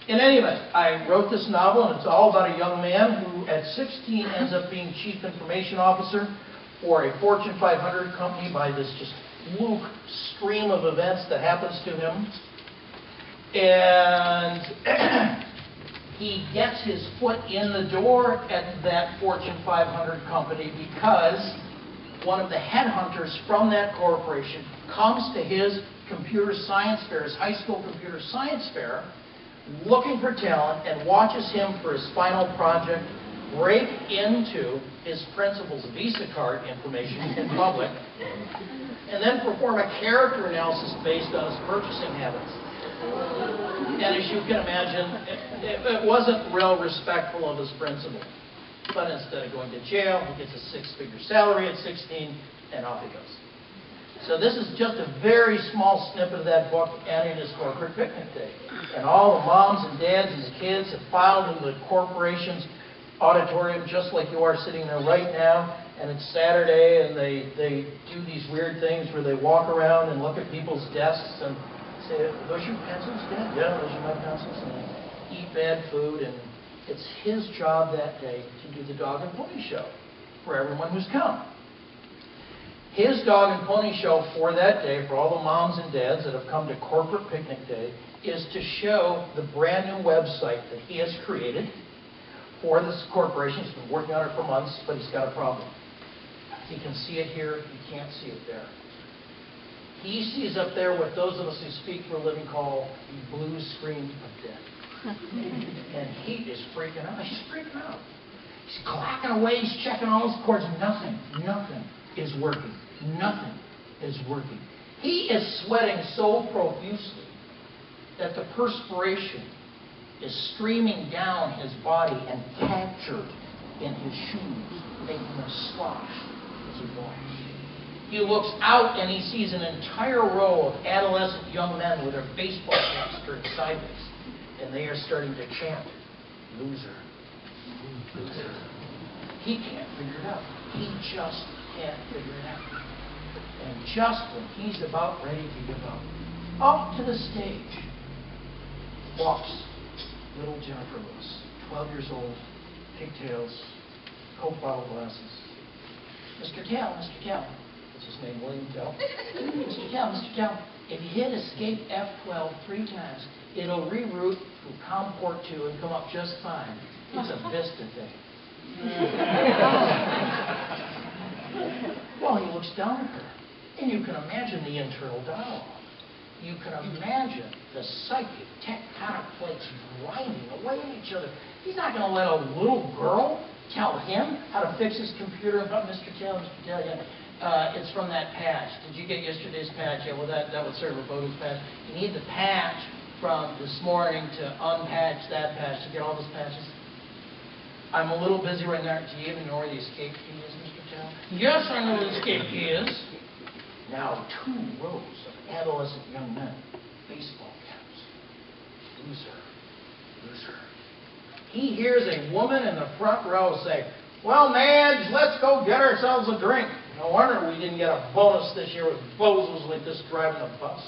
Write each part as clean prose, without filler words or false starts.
In any event, I wrote this novel, and it's all about a young man who, at 16, ends up being Chief Information Officer for a Fortune 500 company by this just fluke stream of events that happens to him. And he gets his foot in the door at that Fortune 500 company because one of the headhunters from that corporation comes to his computer science fair, his high school computer science fair, looking for talent, and watches him for his final project break into his principal's Visa card information in public, and then perform a character analysis based on his purchasing habits. And as you can imagine, it wasn't real respectful of his principal. But instead of going to jail, he gets a six-figure salary at 16, and off he goes. So this is just a very small snippet of that book, and it is corporate picnic day. And all the moms and dads and the kids have filed into the corporation's auditorium just like you are sitting there right now. And it's Saturday, and they do these weird things where they walk around and look at people's desks and say, "Those your pencils, Dad?" "Yeah, those are my pencils." And they eat bad food, and it's his job that day to do the dog and pony show for everyone who's come. His dog and pony show for that day, for all the moms and dads that have come to corporate picnic day, is to show the brand new website that he has created for this corporation. He's been working on it for months, but he's got a problem. He can see it here, he can't see it there. He sees up there what those of us who speak for a living call the blue screen of death. And he is freaking out. He's freaking out. He's clacking away, he's checking all his cords. Nothing is working. Nothing is working. He is sweating so profusely that the perspiration is streaming down his body and captured in his shoes, making them slosh as he walks. He looks out and he sees an entire row of adolescent young men with their baseball caps turned sideways, and they are starting to chant, "Loser, loser." He can't figure it out. He just can't figure it out. And just when he's about ready to give up to the stage walks little Jennifer Lewis, 12 years old, pigtails, Coke bottle glasses. "Mr. Tell, Mr. Tell." What's his name, William Tell? "Mr. Tell, Mr. Tell, if you hit escape F12 3 times, it'll reroute through COM-Port 2 and come up just fine. It's a Vista thing." Well, he looks down at her, and you can imagine the internal dialogue. You can imagine the psychic tectonic plates grinding away at each other. He's not going to let a little girl tell him how to fix his computer. But Mr. Taylor, yeah, it's from that patch. Did you get yesterday's patch? Yeah, well, that would serve a bogus patch. You need the patch from this morning to unpatch that patch, to get all those patches. "I'm a little busy right now. Do you even know where the escape key is, Mr. Taylor?" "Yes, I know where the escape key is." Now 2 rows of adolescent young men, baseball caps. "Loser, loser." He hears a woman in the front row say, "Well, Madge, let's go get ourselves a drink. No wonder we didn't get a bonus this year with bozos like this driving the bus."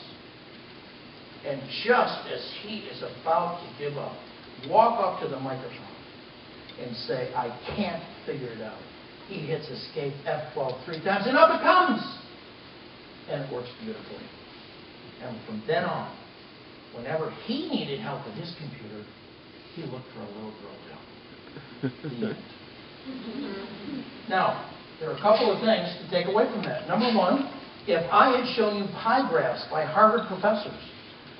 And just as he is about to give up, walk up to the microphone and say, "I can't figure it out." He hits escape F12 3 times, and up it comes. And it works beautifully. And from then on, whenever he needed help with his computer, he looked for a little girl to help. The end. Now, there are a couple of things to take away from that. Number one, if I had shown you pie graphs by Harvard professors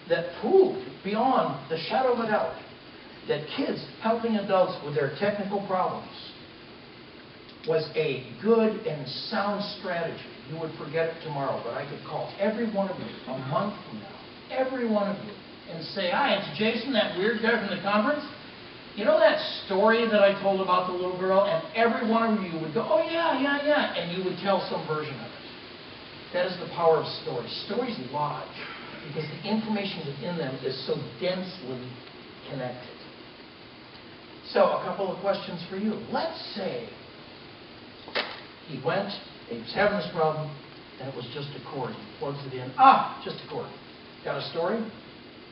that proved beyond the shadow of a doubt that kids helping adults with their technical problems was a good and sound strategy, you would forget it tomorrow. But I could call every one of you a month from now, every one of you, and say, "Hi, it's Jason, that weird guy from the conference. You know that story that I told about the little girl?" And every one of you would go, "Oh, yeah. And you would tell some version of it. That is the power of stories. Stories lodge because the information within them is so densely connected. So, a couple of questions for you. Let's say he went, he was having this problem, and it was just a cord. He plugs it in. Just a cord. Got a story?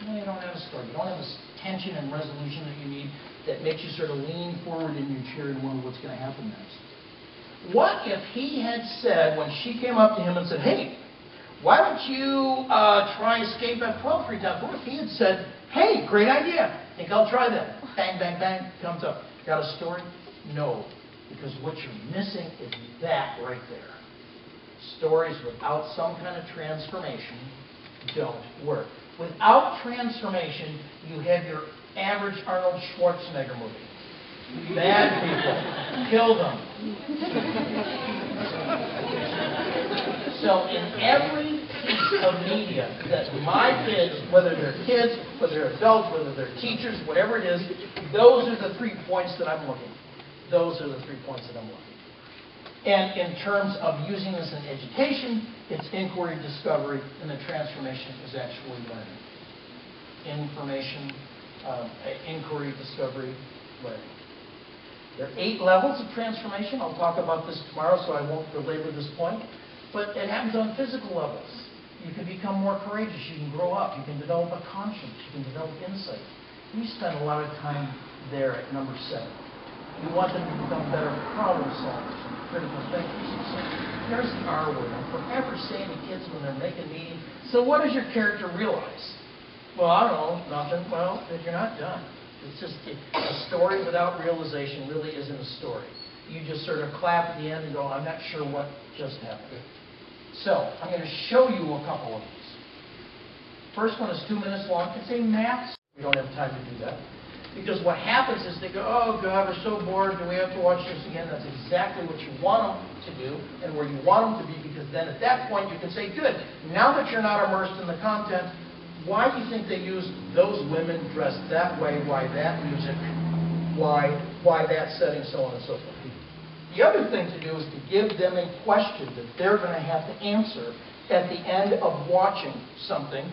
No, you don't have a story. You don't have this tension and resolution that you need that makes you sort of lean forward in your chair and wonder what's going to happen next. What if he had said, when she came up to him and said, hey, why don't you try Escape F12 3 times? What if he had said, hey, great idea. Think I'll try that. Bang, bang, bang, comes up. Got a story? No. Because what you're missing is that right there. Stories without some kind of transformation don't work. Without transformation, you have your average Arnold Schwarzenegger movie. Bad people. Kill them. So in every piece of media that my kids, whether they're kids, whether they're adults, whether they're teachers, whatever it is, those are the 3 points that I'm looking for. Those are the 3 points that I'm looking for. And in terms of using this in education, it's inquiry, discovery, and the transformation is actually learning. Information, inquiry, discovery, learning. There are 8 levels of transformation. I'll talk about this tomorrow, so I won't belabor this point. But it happens on physical levels. You can become more courageous. You can grow up. You can develop a conscience. You can develop insight. We spend a lot of time there at number 7. You want them to become better problem solvers and critical thinkers. So there's the R word. I'm forever saying to kids when they're making meetings, so what does your character realize? Well, I don't know, nothing. Well, then you're not done. It's just a story without realization really isn't a story. You just sort of clap at the end and go, I'm not sure what just happened. So I'm going to show you a couple of these. First one is 2 minutes long. It's a math. We don't have time to do that. Because what happens is they go, oh, God, we're so bored. Do we have to watch this again? That's exactly what you want them to do and where you want them to be, because then at that point you can say, good, now that you're not immersed in the content, why do you think they use those women dressed that way? Why that music? Why that setting? So on and so forth. The other thing to do is to give them a question that they're going to have to answer at the end of watching something.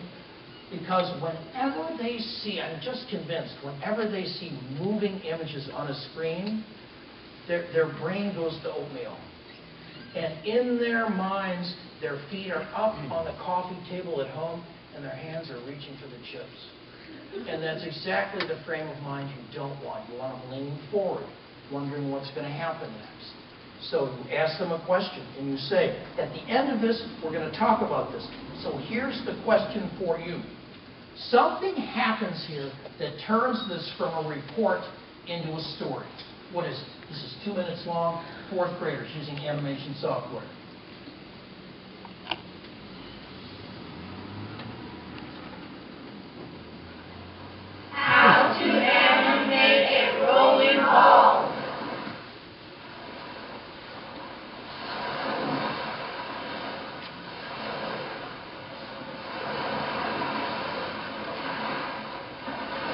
Because whenever they see, I'm just convinced, whenever they see moving images on a screen, their brain goes to oatmeal. And in their minds, their feet are up on the coffee table at home, and their hands are reaching for the chips. And that's exactly the frame of mind you don't want. You want them leaning forward, wondering what's going to happen next. So you ask them a question, and you say, at the end of this, we're going to talk about this. So here's the question for you. Something happens here that turns this from a report into a story. What is it? This is 2 minutes long, 4th graders using animation software. How to animate a rolling ball.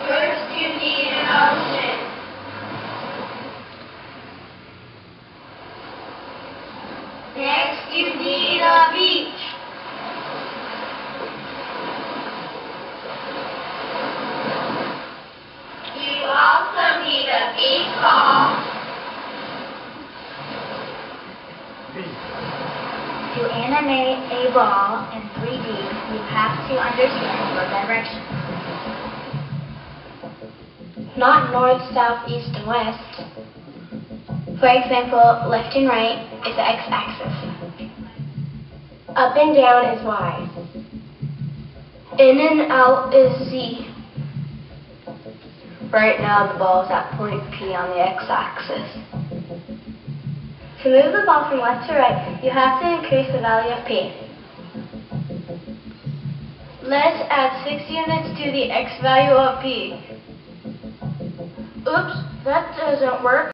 First, you need an ocean. Next, you need a beach. You also need a beach ball. To animate a ball in 3D, you have to understand the directions. Not north, south, east, and west. For example, left and right is the x-axis. Up and down is y. In and out is z. Right now the ball is at point P on the x-axis. To move the ball from left to right, you have to increase the value of P. Let's add 6 units to the x value of P. Oops, that doesn't work.